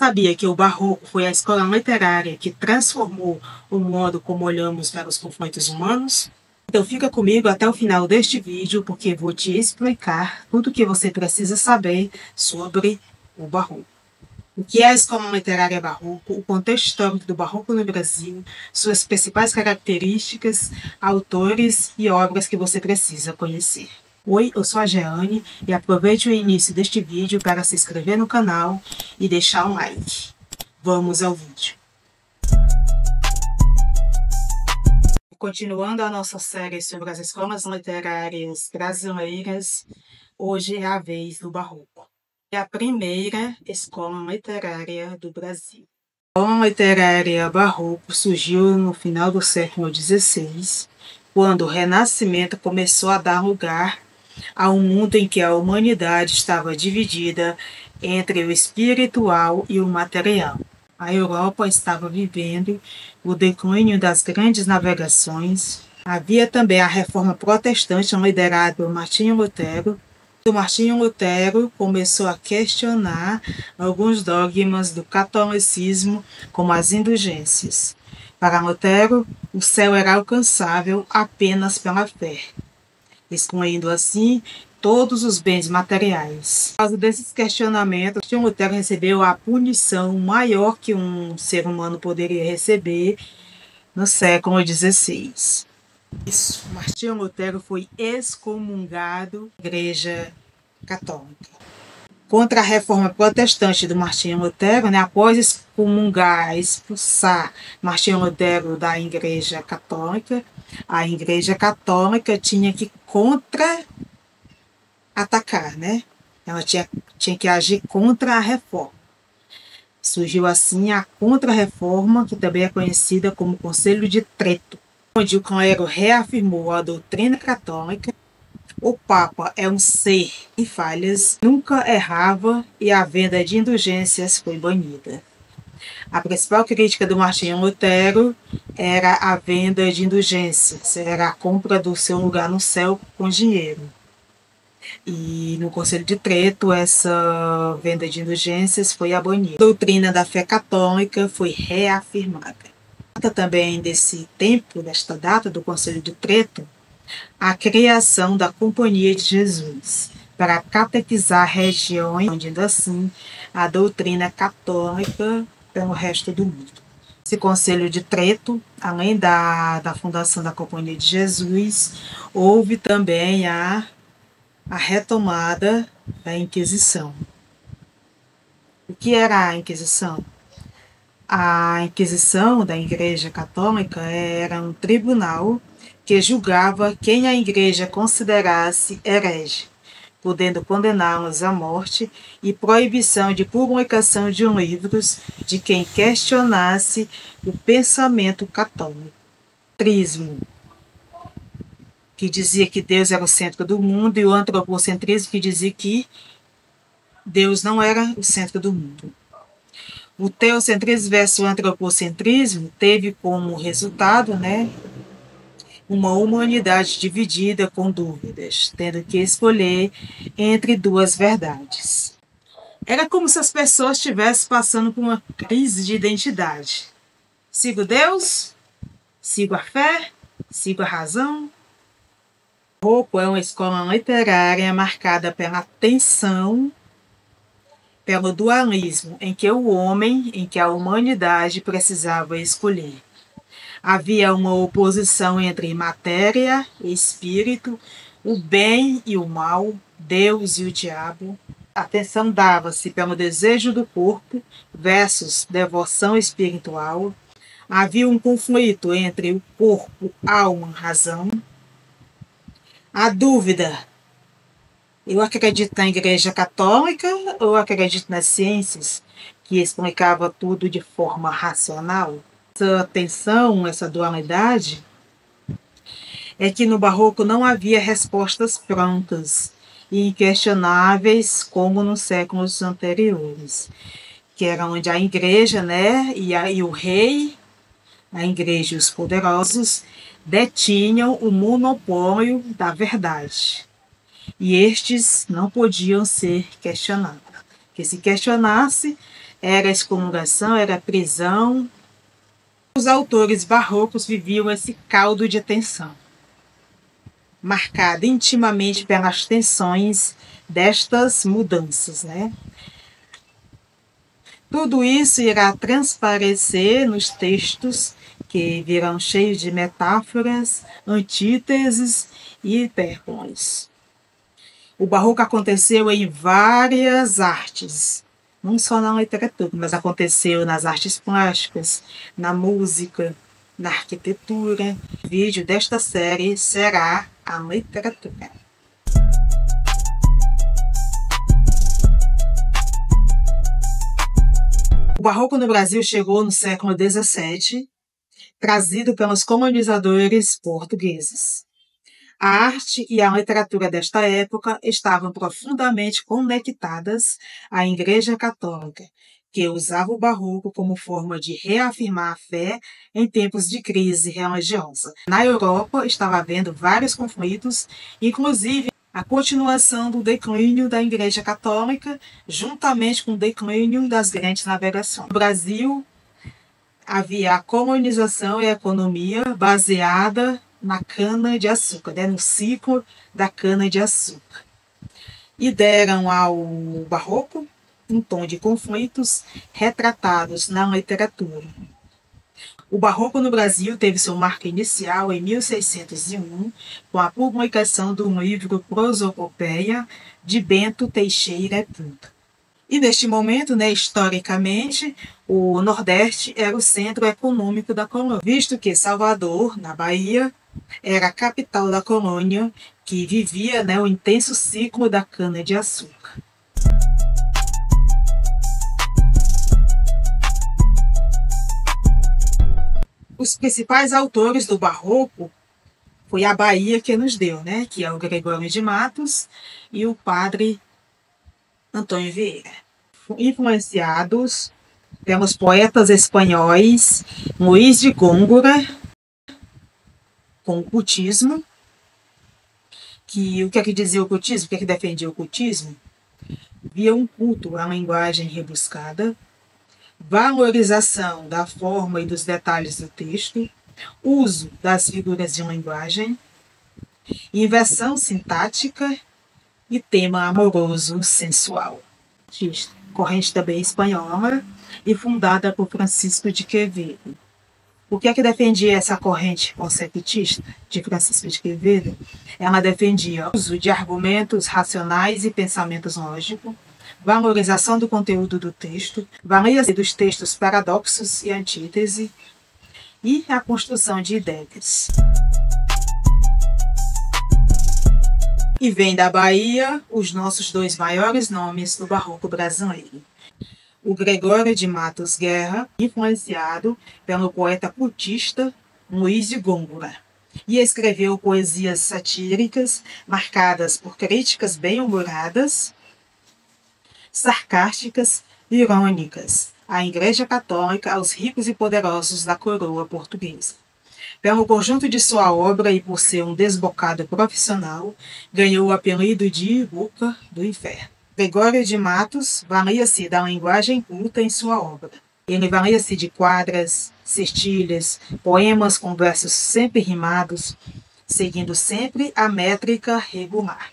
Sabia que o Barroco foi a escola literária que transformou o modo como olhamos para os conflitos humanos? Então fica comigo até o final deste vídeo, porque vou te explicar tudo o que você precisa saber sobre o Barroco. O que é a escola literária barroco, o contexto histórico do barroco no Brasil, suas principais características, autores e obras que você precisa conhecer. Oi, eu sou a Jeane e aproveite o início deste vídeo para se inscrever no canal e deixar um like. Vamos ao vídeo. Continuando a nossa série sobre as escolas literárias brasileiras, hoje é a vez do Barroco. É a primeira escola literária do Brasil. A escola literária barroco surgiu no final do século XVI, quando o Renascimento começou a dar lugar a um mundo em que a humanidade estava dividida entre o espiritual e o material. A Europa estava vivendo o declínio das grandes navegações. Havia também a reforma protestante liderada por Martinho Lutero. O Martinho Lutero começou a questionar alguns dogmas do catolicismo, como as indulgências. Para Lutero, o céu era alcançável apenas pela fé, excluindo assim todos os bens materiais. Por causa desses questionamentos, Martinho Lutero recebeu a punição maior que um ser humano poderia receber no século XVI. Isso, Martinho Lutero foi excomungado da Igreja Católica. Contra a reforma protestante do Martinho Lutero, após expulsar Martinho Lutero da Igreja Católica, a Igreja Católica tinha que contra-atacar, Ela tinha que agir contra a reforma. Surgiu assim a Contra-Reforma, que também é conhecida como Conselho de Trento, onde o clero reafirmou a doutrina católica. O Papa é um ser em falhas, nunca errava e a venda de indulgências foi banida. A principal crítica do Martinho Lutero era a venda de indulgências, era a compra do seu lugar no céu com dinheiro. E no Conselho de Trento, essa venda de indulgências foi abolida. A doutrina da fé católica foi reafirmada. Também desse tempo, desta data do Conselho de Trento, a criação da Companhia de Jesus, para catequizar regiões, expandindo assim a doutrina católica pelo resto do mundo. Esse Conselho de Trento, além da fundação da Companhia de Jesus, houve também a retomada da Inquisição. O que era a Inquisição? A Inquisição da Igreja Católica era um tribunal que julgava quem a Igreja considerasse herege, podendo condená-los à morte e proibição de publicação de livros de quem questionasse o pensamento católico. Trismo, que dizia que Deus era o centro do mundo, e o antropocentrismo, que dizia que Deus não era o centro do mundo. O teocentrismo versus o antropocentrismo teve como resultado, uma humanidade dividida com dúvidas, tendo que escolher entre duas verdades. Era como se as pessoas estivessem passando por uma crise de identidade. Sigo Deus? Sigo a fé? Sigo a razão? O Barroco é uma escola literária marcada pela tensão, pelo dualismo, em que o homem, em que a humanidade precisava escolher. Havia uma oposição entre matéria e espírito, o bem e o mal, Deus e o diabo. A tensão dava-se pelo desejo do corpo versus devoção espiritual. Havia um conflito entre o corpo, alma e razão. A dúvida: eu acredito na Igreja Católica ou acredito nas ciências, que explicava tudo de forma racional? Essa tensão, essa dualidade, é que no Barroco não havia respostas prontas e inquestionáveis como nos séculos anteriores, que era onde a Igreja, e o rei, a Igreja e os poderosos, detinham o monopólio da verdade. E estes não podiam ser questionados. Que se questionasse, era excomungação, era prisão. Os autores barrocos viviam esse caldo de tensão, marcado intimamente pelas tensões destas mudanças, né? Tudo isso irá transparecer nos textos que virão cheios de metáforas, antíteses e hipérboles. O barroco aconteceu em várias artes, não só na literatura, mas aconteceu nas artes plásticas, na música, na arquitetura. O vídeo desta série será a literatura. O barroco no Brasil chegou no século XVII, trazido pelos colonizadores portugueses. A arte e a literatura desta época estavam profundamente conectadas à Igreja Católica, que usava o barroco como forma de reafirmar a fé em tempos de crise religiosa. Na Europa estava havendo vários conflitos, inclusive a continuação do declínio da Igreja Católica, juntamente com o declínio das grandes navegações. No Brasil, havia a colonização e a economia baseada na cana-de-açúcar, no ciclo da cana-de-açúcar. E deram ao barroco um tom de conflitos retratados na literatura. O barroco no Brasil teve seu marco inicial em 1601, com a publicação do livro Prosopopeia, de Bento Teixeira Pinto. E neste momento, historicamente, o Nordeste era o centro econômico da colônia, visto que Salvador, na Bahia, era a capital da colônia, que vivia o intenso ciclo da cana-de-açúcar. Os principais autores do barroco foi a Bahia que nos deu, que é o Gregório de Matos e o padre Antônio Vieira. Influenciados pelos poetas espanhóis Luís de Góngora, com o cultismo. O que é que dizia o cultismo? O que é que defendia o cultismo? Via um culto à linguagem rebuscada, valorização da forma e dos detalhes do texto, uso das figuras de linguagem, inversão sintática e tema amoroso sensual. Corrente também espanhola e fundada por Francisco de Quevedo. O que é que defendia essa corrente conceptista de Francisco de Quevedo? Ela defendia o uso de argumentos racionais e pensamentos lógicos, valorização do conteúdo do texto, valia-se dos textos paradoxos e antítese, e a construção de ideias. E vem da Bahia os nossos dois maiores nomes do barroco brasileiro. O Gregório de Matos Guerra, influenciado pelo poeta cultista Luís de Góngora, e escreveu poesias satíricas marcadas por críticas bem-humoradas, sarcásticas e irônicas à Igreja Católica, aos ricos e poderosos da coroa portuguesa. Pelo conjunto de sua obra e por ser um desbocado profissional, ganhou o apelido de Boca do Inferno. Gregório de Matos valia-se da linguagem culta em sua obra. Ele valia-se de quadras, cestilhas, poemas com versos sempre rimados, seguindo sempre a métrica regular.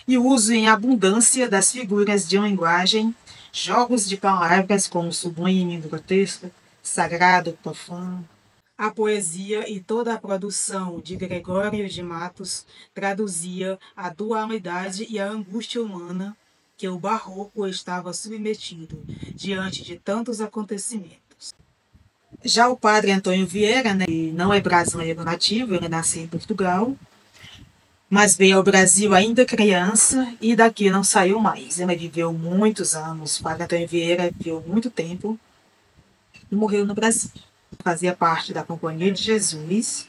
E o uso em abundância das figuras de linguagem, jogos de palavras como sublime, grotesco, sagrado, profano. A poesia e toda a produção de Gregório de Matos traduzia a dualidade e a angústia humana que o barroco estava submetido diante de tantos acontecimentos. Já o padre Antônio Vieira, não é brasileiro nativo, ele nasceu em Portugal, mas veio ao Brasil ainda criança e daqui não saiu mais. Ele viveu muitos anos, o padre Antônio Vieira viveu muito tempo e morreu no Brasil. Fazia parte da Companhia de Jesus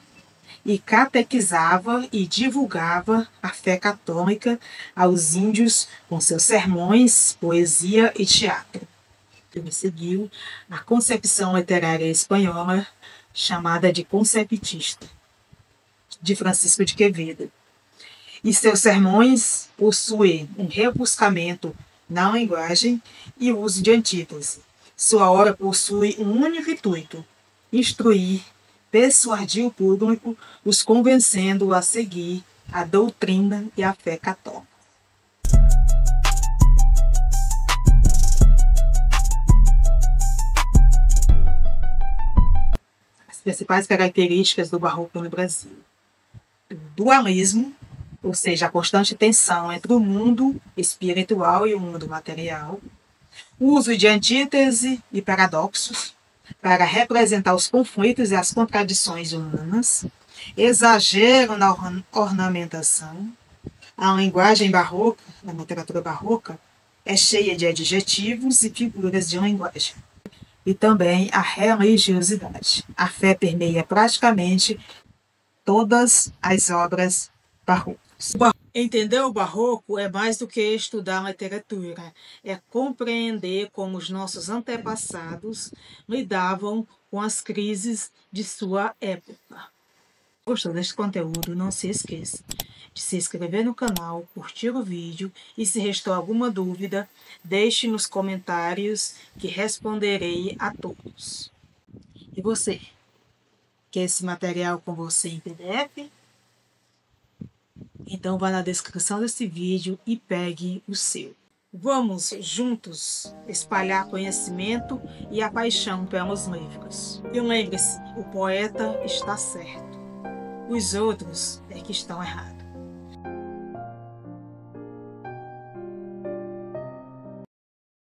e catequizava e divulgava a fé católica aos índios com seus sermões, poesia e teatro. Ele seguiu a concepção literária espanhola chamada de conceptista, de Francisco de Quevedo. E seus sermões possuem um rebuscamento na linguagem e o uso de antítese. Sua obra possui um único intuito: instruir, persuadir o público, os convencendo a seguir a doutrina e a fé católica. As principais características do Barroco no Brasil: o dualismo, ou seja, a constante tensão entre o mundo espiritual e o mundo material, o uso de antítese e paradoxos para representar os conflitos e as contradições humanas, exagero na ornamentação. A linguagem barroca, na literatura barroca, é cheia de adjetivos e figuras de linguagem. E também a religiosidade. A fé permeia praticamente todas as obras barrocas. Entender o barroco é mais do que estudar literatura, é compreender como os nossos antepassados lidavam com as crises de sua época. Gostou deste conteúdo? Não se esqueça de se inscrever no canal, curtir o vídeo e se restou alguma dúvida, deixe nos comentários que responderei a todos. E você? Quer esse material com você em PDF? Então vá na descrição desse vídeo e pegue o seu. Vamos juntos espalhar conhecimento e a paixão pelos livros. E lembre-se, o poeta está certo. Os outros é que estão errados.